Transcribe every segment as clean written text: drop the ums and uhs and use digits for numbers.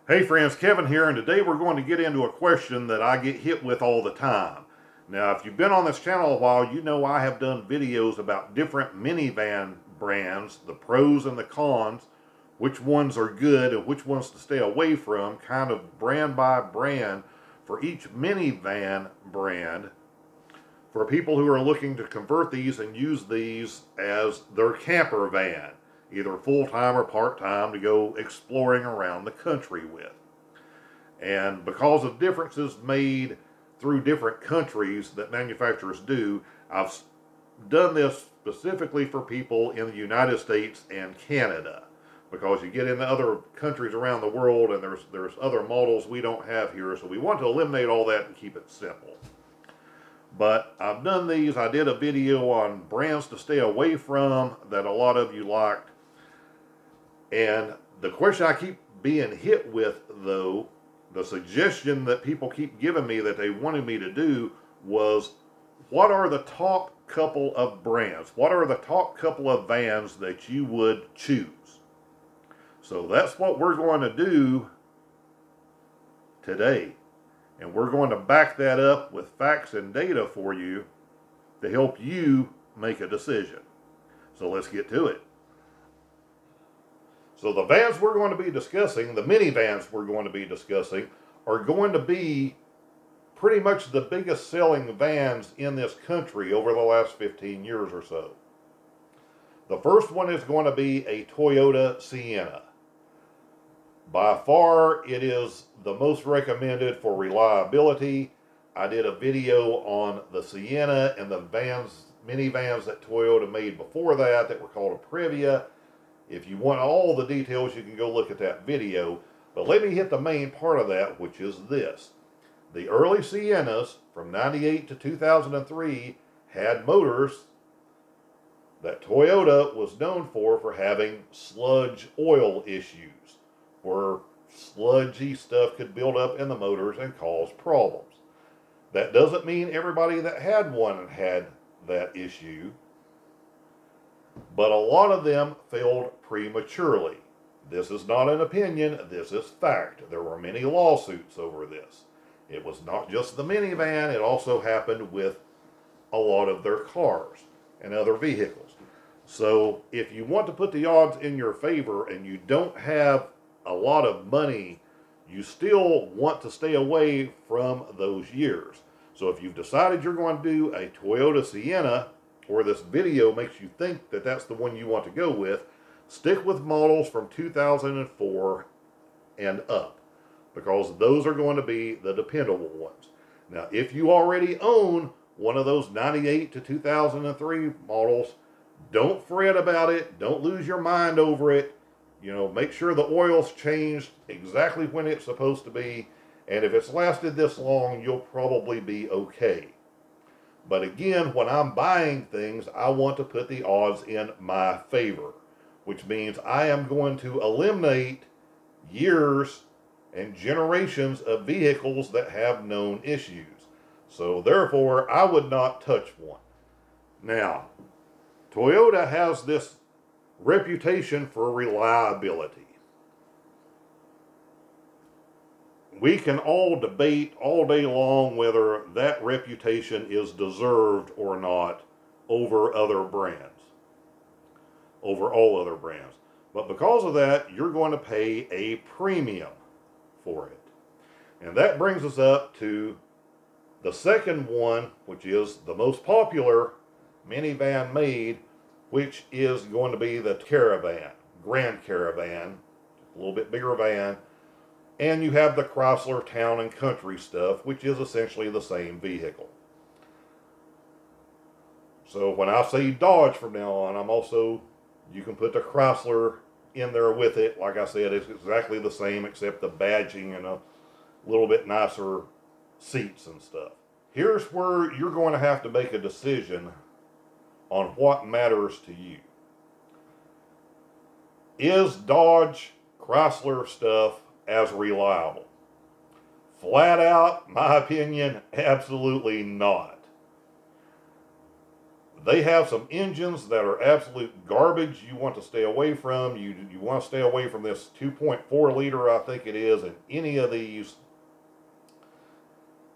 Hey friends, Kevin here, and today we're going to get into a question that I get hit with all the time. Now, if you've been on this channel a while, you know I have done videos about different minivan brands, the pros and the cons, which ones are good and which ones to stay away from, kind of brand by brand for each minivan brand, for people who are looking to convert these and use these as their camper van, either full-time or part-time, to go exploring around the country with. And because of differences made through different countries that manufacturers do, I've done this specifically for people in the United States and Canada, because you get into other countries around the world and there's other models we don't have here, so we want to eliminate all that and keep it simple. But I've done these. I did a video on brands to stay away from that a lot of you liked. And the question I keep being hit with, though, the suggestion that people keep giving me that they wanted me to do was, what are the top couple of brands? What are the top couple of vans that you would choose? So that's what we're going to do today. And we're going to back that up with facts and data for you to help you make a decision. So let's get to it. So the vans we're going to be discussing, the minivans we're going to be discussing, are going to be pretty much the biggest selling vans in this country over the last 15 years or so. The first one is going to be a Toyota Sienna. By far, it is the most recommended for reliability. I did a video on the Sienna and the minivans that Toyota made before that were called a Previa. If you want all the details, you can go look at that video. But let me hit the main part of that, which is this. The early Siennas from 98 to 2003 had motors that Toyota was known for having sludge oil issues, where sludgy stuff could build up in the motors and cause problems. That doesn't mean everybody that had one had that issue, but a lot of them failed prematurely. This is not an opinion, this is fact. There were many lawsuits over this. It was not just the minivan, it also happened with a lot of their cars and other vehicles. So if you want to put the odds in your favor and you don't have a lot of money, you still want to stay away from those years. So if you've decided you're going to do a Toyota Sienna, or this video makes you think that that's the one you want to go with, stick with models from 2004 and up, because those are going to be the dependable ones. Now, if you already own one of those 98 to 2003 models, don't fret about it. Don't lose your mind over it. You know, make sure the oil's changed exactly when it's supposed to be, and if it's lasted this long, you'll probably be okay. But again, when I'm buying things, I want to put the odds in my favor, which means I am going to eliminate years and generations of vehicles that have known issues. So therefore, I would not touch one. Now, Toyota has this reputation for reliability. We can all debate all day long whether that reputation is deserved or not over other brands, over all other brands. But because of that, you're going to pay a premium for it. And that brings us up to the second one, which is the most popular minivan made, which is going to be the Caravan, Grand Caravan, a little bit bigger van. And you have the Chrysler Town and Country stuff, which is essentially the same vehicle. So when I say Dodge from now on, you can put the Chrysler in there with it. Like I said, it's exactly the same except the badging and a little bit nicer seats and stuff. Here's where you're going to have to make a decision on what matters to you. Is Dodge Chrysler stuff as reliable? Flat out, my opinion, absolutely not. They have some engines that are absolute garbage you want to stay away from. You want to stay away from this 2.4 liter, I think it is, in any of these,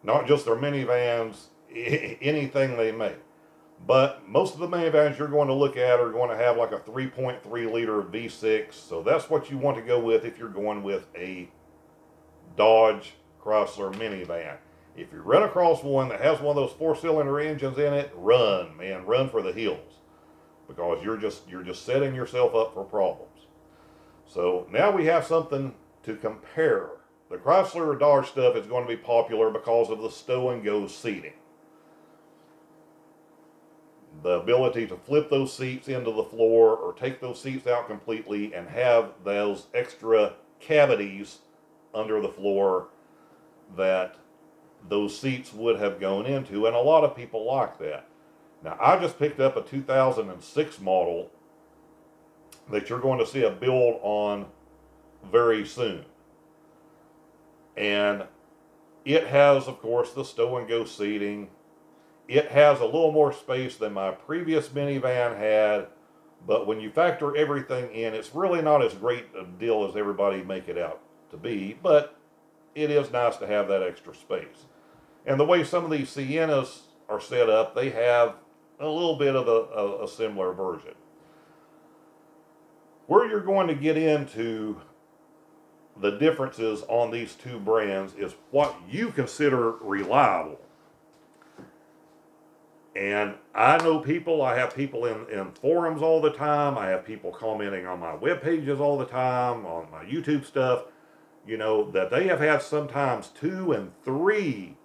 not just their minivans, anything they make. But most of the minivans you're going to look at are going to have like a 3.3 liter V6. So that's what you want to go with if you're going with a Dodge Chrysler minivan. If you run across one that has one of those 4-cylinder engines in it, run, man, run for the hills, because you're just setting yourself up for problems. So now we have something to compare. The Chrysler or Dodge stuff is going to be popular because of the stow and go seating. The ability to flip those seats into the floor or take those seats out completely and have those extra cavities under the floor that those seats would have gone into, and a lot of people like that. Now, I just picked up a 2006 model that you're going to see a build on very soon. And it has, of course, the stow and go seating. It has a little more space than my previous minivan had, but when you factor everything in, it's really not as great a deal as everybody make it out to be, but it is nice to have that extra space. And the way some of these Siennas are set up, they have a little bit of a similar version. Where you're going to get into the differences on these two brands is what you consider reliable. And I know people, I have people in forums all the time, I have people commenting on my web pages all the time, on my YouTube stuff, you know, that they have had sometimes 2 and 3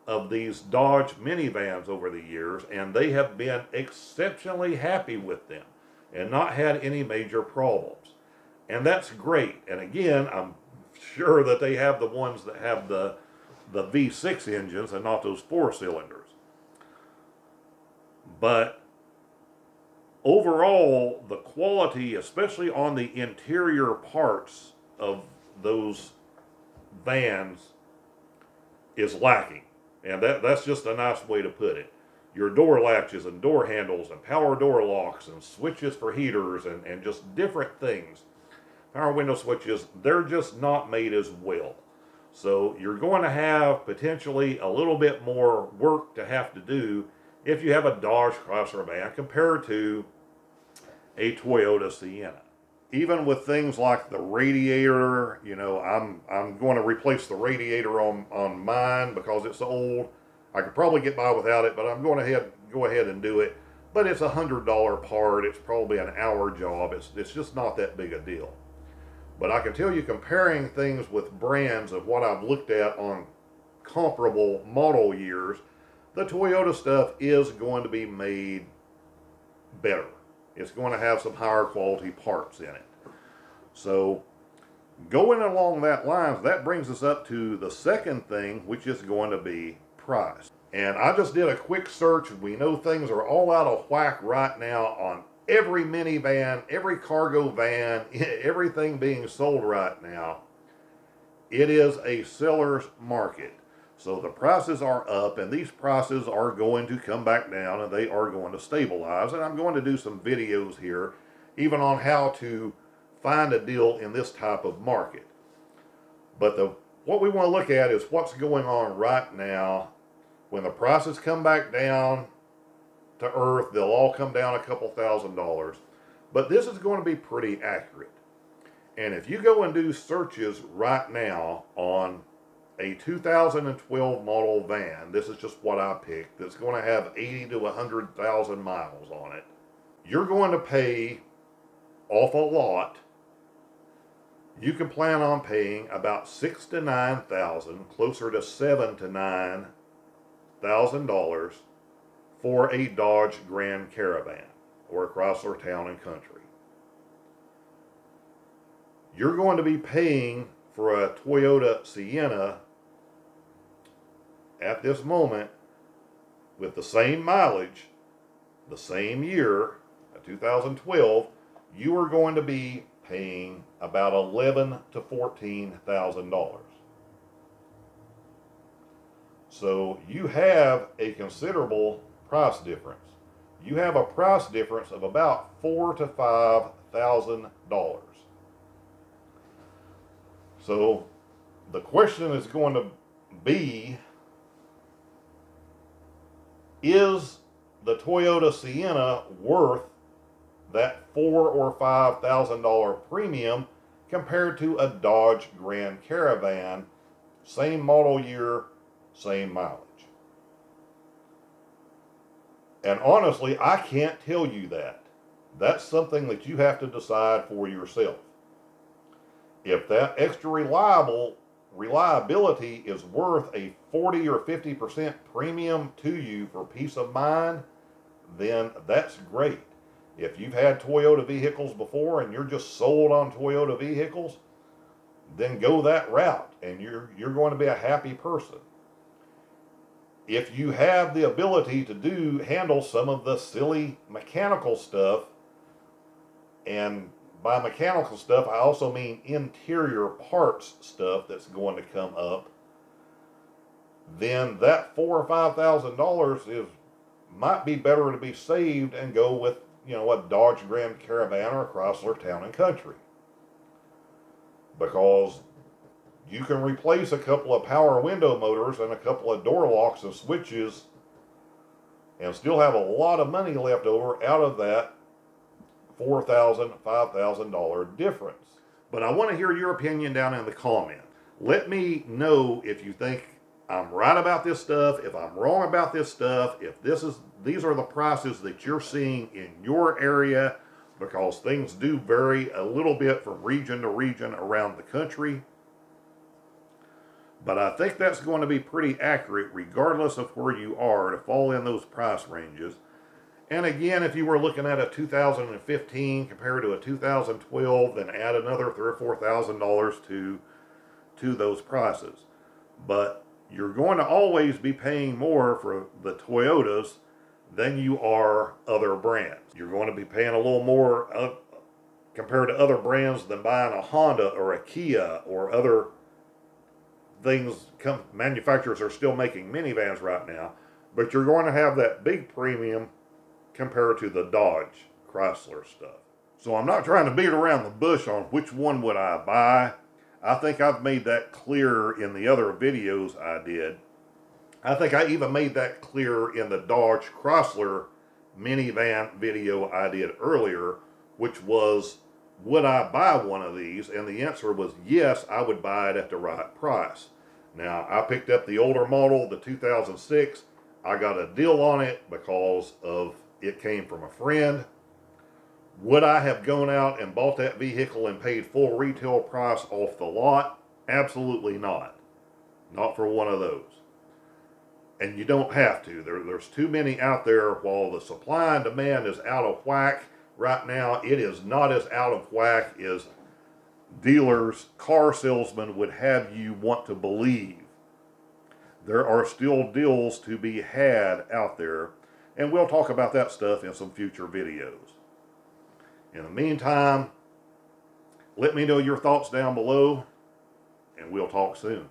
of these Dodge minivans over the years, and they have been exceptionally happy with them and not had any major problems. And that's great. And again, I'm sure that they have the ones that have the V6 engines and not those 4-cylinders. But overall, the quality, especially on the interior parts of those vans, is lacking. And that's just a nice way to put it. Your door latches and door handles and power door locks and switches for heaters and just different things. Power window switches, they're just not made as well. So you're going to have potentially a little bit more work to have to do if you have a Dodge Chrysler van compared to a Toyota Sienna. Even with things like the radiator, you know, I'm going to replace the radiator on mine because it's old. I could probably get by without it, but I'm going to go ahead and do it. But it's a $100 part. It's probably an hour job. It's just not that big a deal. But I can tell you, comparing things with brands of what I've looked at on comparable model years, the Toyota stuff is going to be made better. It's going to have some higher quality parts in it. So going along that lines, that brings us up to the second thing, which is going to be price. And I just did a quick search. We know things are all out of whack right now on every minivan, every cargo van, everything being sold right now. It is a seller's market. So the prices are up, and these prices are going to come back down, and they are going to stabilize. And I'm going to do some videos here, even on how to find a deal in this type of market. But what we want to look at is what's going on right now. When the prices come back down to earth, they'll all come down a couple $1,000s. But this is going to be pretty accurate. And if you go and do searches right now on a 2012 model van, this is just what I picked, that's going to have 80 to 100,000 miles on it, you're going to pay off a lot. You can plan on paying about $6,000 to $9,000, closer to $7,000 to $9,000 for a Dodge Grand Caravan or a Chrysler Town and Country. You're going to be paying for a Toyota Sienna at this moment, with the same mileage, the same year, 2012, you are going to be paying about $11,000 to $14,000. So you have a considerable price difference. you have a price difference of about $4,000 to $5,000. So the question is going to be, is the Toyota Sienna worth that $4,000 or $5,000 premium compared to a Dodge Grand Caravan, same model year, same mileage? And honestly, I can't tell you that. That's something that you have to decide for yourself. If that extra reliability is worth a 40 or 50% premium to you for peace of mind, then that's great. If you've had Toyota vehicles before and you're just sold on Toyota vehicles, then go that route and you're going to be a happy person. If you have the ability to handle some of the silly mechanical stuff, and by mechanical stuff I also mean interior parts stuff that's going to come up, then that $4,000 or $5,000 might be better to be saved and go with, a Dodge Grand Caravan or a Chrysler Town and Country. Because you can replace a couple of power window motors and a couple of door locks and switches and still have a lot of money left over out of that $4,000, $5,000 difference. But I want to hear your opinion down in the comments. Let me know if you think I'm right about this stuff, if I'm wrong about this stuff, if these are the prices that you're seeing in your area, because things do vary a little bit from region to region around the country. But I think that's going to be pretty accurate regardless of where you are to fall in those price ranges. And again, if you were looking at a 2015 compared to a 2012, then add another $3,000 or $4,000 to those prices. But you're going to always be paying more for the Toyotas than you are other brands. You're going to be paying a little more compared to other brands than buying a Honda or a Kia or other things. Manufacturers are still making minivans right now, but you're going to have that big premium compared to the Dodge Chrysler stuff. So I'm not trying to beat around the bush on which one would I buy. I think I've made that clear in the other videos I did. I think I even made that clear in the Dodge Chrysler minivan video I did earlier, which was, would I buy one of these? And the answer was yes, I would buy it at the right price. Now, I picked up the older model, the 2006. I got a deal on it because of it came from a friend. Would I have gone out and bought that vehicle and paid full retail price off the lot? Absolutely not. Not for one of those. And you don't have to. There's too many out there. While the supply and demand is out of whack right now, it is not as out of whack as dealers, car salesmen would have you want to believe. There are still deals to be had out there, and we'll talk about that stuff in some future videos. In the meantime, let me know your thoughts down below, and we'll talk soon.